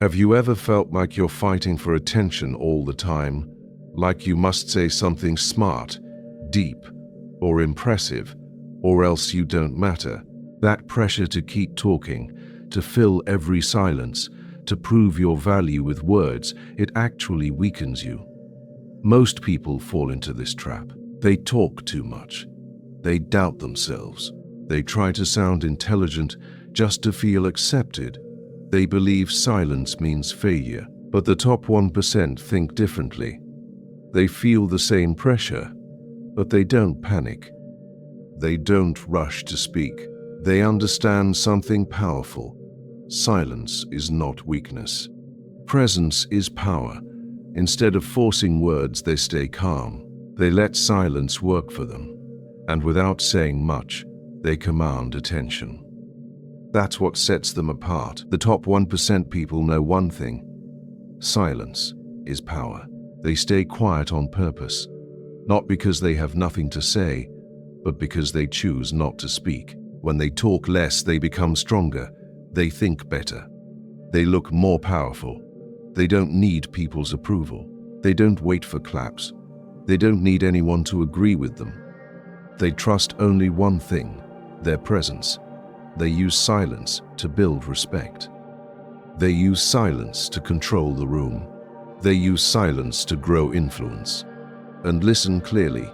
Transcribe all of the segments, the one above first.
Have you ever felt like you're fighting for attention all the time? Like you must say something smart, deep, or impressive, or else you don't matter? That pressure to keep talking, to fill every silence, to prove your value with words, it actually weakens you. Most people fall into this trap. They talk too much. They doubt themselves. They try to sound intelligent just to feel accepted. They believe silence means failure. But the top 1% think differently. They feel the same pressure, but they don't panic. They don't rush to speak. They understand something powerful. Silence is not weakness. Presence is power. Instead of forcing words, they stay calm. They let silence work for them. And without saying much, they command attention. That's what sets them apart. The top 1% people know one thing. Silence is power. They stay quiet on purpose. Not because they have nothing to say, but because they choose not to speak. When they talk less, they become stronger. They think better. They look more powerful. They don't need people's approval. They don't wait for claps. They don't need anyone to agree with them. They trust only one thing, their presence. They use silence to build respect. They use silence to control the room. They use silence to grow influence. And listen clearly,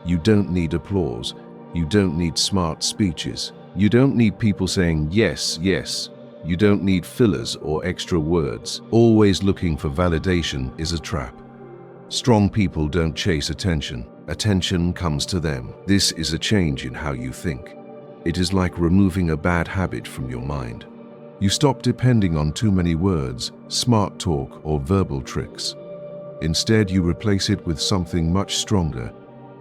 you don't need applause. You don't need smart speeches. You don't need people saying yes, yes. You don't need fillers or extra words. Always looking for validation is a trap. Strong people don't chase attention. Attention comes to them. This is a change in how you think. It is like removing a bad habit from your mind. You stop depending on too many words, smart talk, or verbal tricks. Instead, you replace it with something much stronger,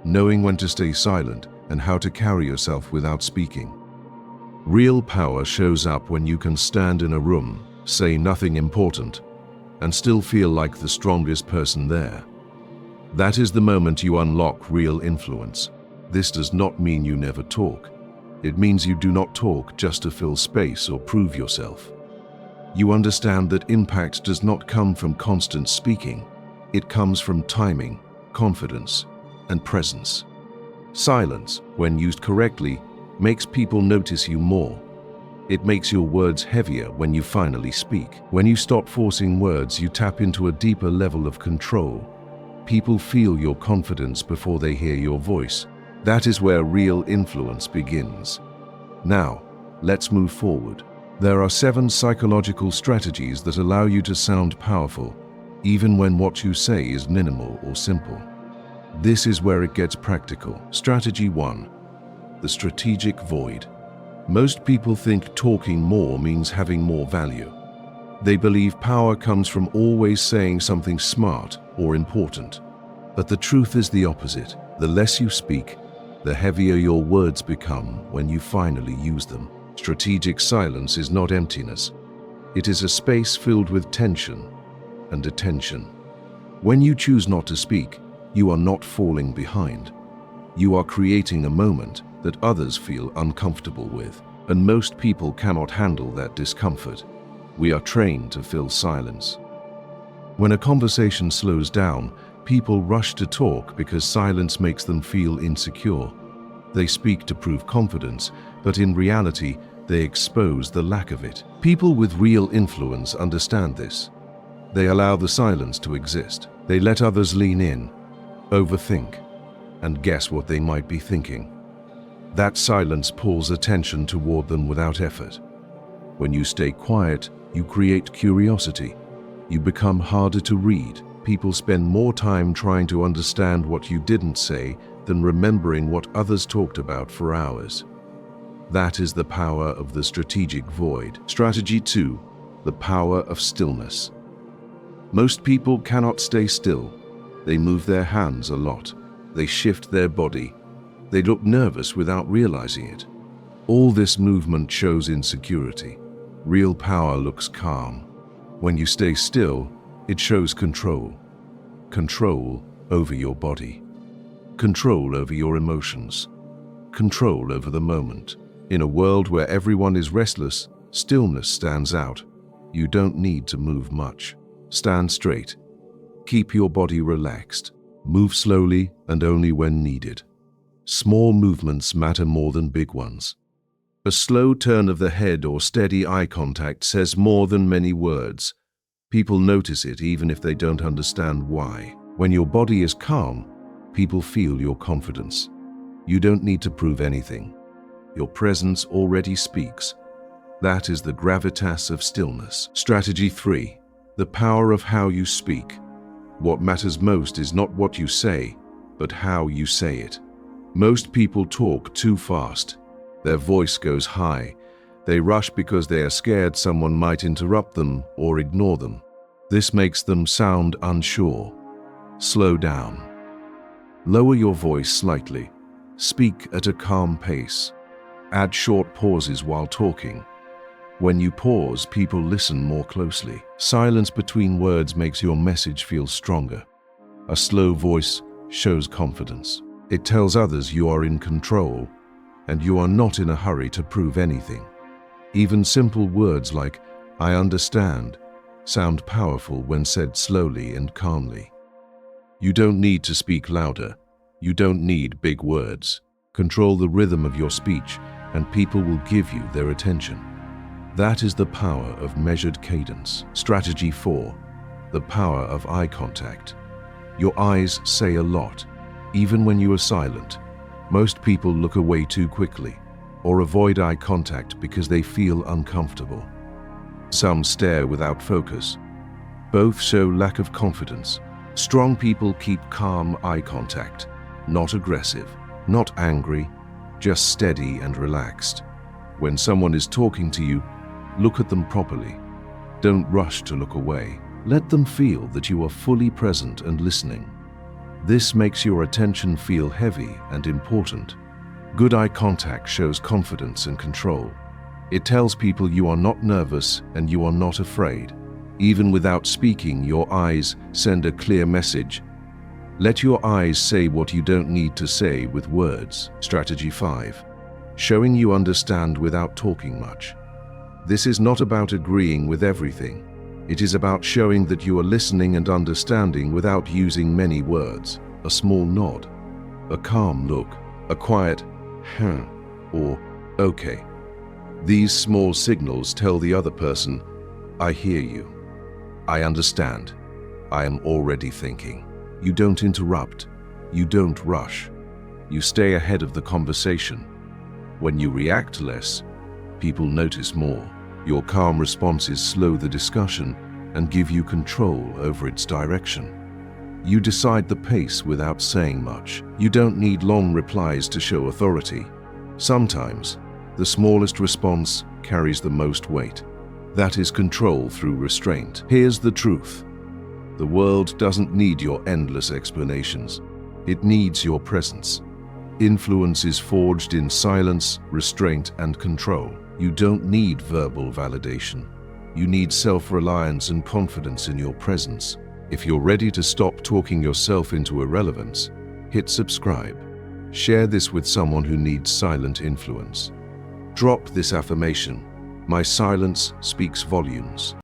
knowing when to stay silent and how to carry yourself without speaking. Real power shows up when you can stand in a room, say nothing important, and still feel like the strongest person there. That is the moment you unlock real influence. This does not mean you never talk. It means you do not talk just to fill space or prove yourself. You understand that impact does not come from constant speaking. It comes from timing, confidence, and presence. Silence, when used correctly, makes people notice you more. It makes your words heavier when you finally speak. When you stop forcing words, you tap into a deeper level of control. People feel your confidence before they hear your voice. That is where real influence begins. Now, let's move forward. There are 7 psychological strategies that allow you to sound powerful, even when what you say is minimal or simple. This is where it gets practical. Strategy 1. The strategic void. Most people think talking more means having more value. They believe power comes from always saying something smart or important. But the truth is the opposite. The less you speak, the heavier your words become when you finally use them. Strategic silence is not emptiness. It is a space filled with tension and attention. When you choose not to speak, you are not falling behind. You are creating a moment that others feel uncomfortable with, and most people cannot handle that discomfort. We are trained to fill silence. When a conversation slows down, people rush to talk because silence makes them feel insecure. They speak to prove confidence, but in reality, they expose the lack of it. People with real influence understand this. They allow the silence to exist. They let others lean in, overthink, and guess what they might be thinking. That silence pulls attention toward them without effort. When you stay quiet, you create curiosity. You become harder to read. People spend more time trying to understand what you didn't say than remembering what others talked about for hours. That is the power of the strategic void. Strategy 2. The power of stillness. Most people cannot stay still. They move their hands a lot. They shift their body. They look nervous without realizing it. All this movement shows insecurity. Real power looks calm. When you stay still, it shows control. Control over your body. Control over your emotions. Control over the moment. In a world where everyone is restless, stillness stands out. You don't need to move much. Stand straight. Keep your body relaxed. Move slowly and only when needed. Small movements matter more than big ones. A slow turn of the head or steady eye contact says more than many words. People notice it even if they don't understand why. When your body is calm, people feel your confidence. You don't need to prove anything. Your presence already speaks. That is the gravitas of stillness. Strategy 3. The power of how you speak. What matters most is not what you say, but how you say it. Most people talk too fast. Their voice goes high. They rush because they are scared someone might interrupt them or ignore them. This makes them sound unsure. Slow down. Lower your voice slightly. Speak at a calm pace. Add short pauses while talking. When you pause, people listen more closely. Silence between words makes your message feel stronger. A slow voice shows confidence. It tells others you are in control, and you are not in a hurry to prove anything. Even simple words like, "I understand," sound powerful when said slowly and calmly. You don't need to speak louder. You don't need big words. Control the rhythm of your speech, and people will give you their attention. That is the power of measured cadence. Strategy 4. The power of eye contact. Your eyes say a lot, even when you are silent. Most people look away too quickly or avoid eye contact because they feel uncomfortable. Some stare without focus. Both show lack of confidence. Strong people keep calm eye contact, not aggressive, not angry, just steady and relaxed. When someone is talking to you, look at them properly. Don't rush to look away. Let them feel that you are fully present and listening. This makes your attention feel heavy and important. Good eye contact shows confidence and control. It tells people you are not nervous and you are not afraid. Even without speaking, your eyes send a clear message. Let your eyes say what you don't need to say with words. Strategy 5. Showing you understand without talking much. This is not about agreeing with everything. It is about showing that you are listening and understanding without using many words. A small nod, a calm look, a quiet or okay. These small signals tell the other person, "I hear you. I understand. I am already thinking." You don't interrupt. You don't rush. You stay ahead of the conversation. When you react less, people notice more. Your calm responses slow the discussion and give you control over its direction. You decide the pace without saying much. You don't need long replies to show authority. Sometimes, the smallest response carries the most weight. That is control through restraint. Here's the truth. The world doesn't need your endless explanations. It needs your presence. Influence is forged in silence, restraint, and control. You don't need verbal validation. You need self-reliance and confidence in your presence. If you're ready to stop talking yourself into irrelevance, hit subscribe. Share this with someone who needs silent influence. Drop this affirmation: "My silence speaks volumes."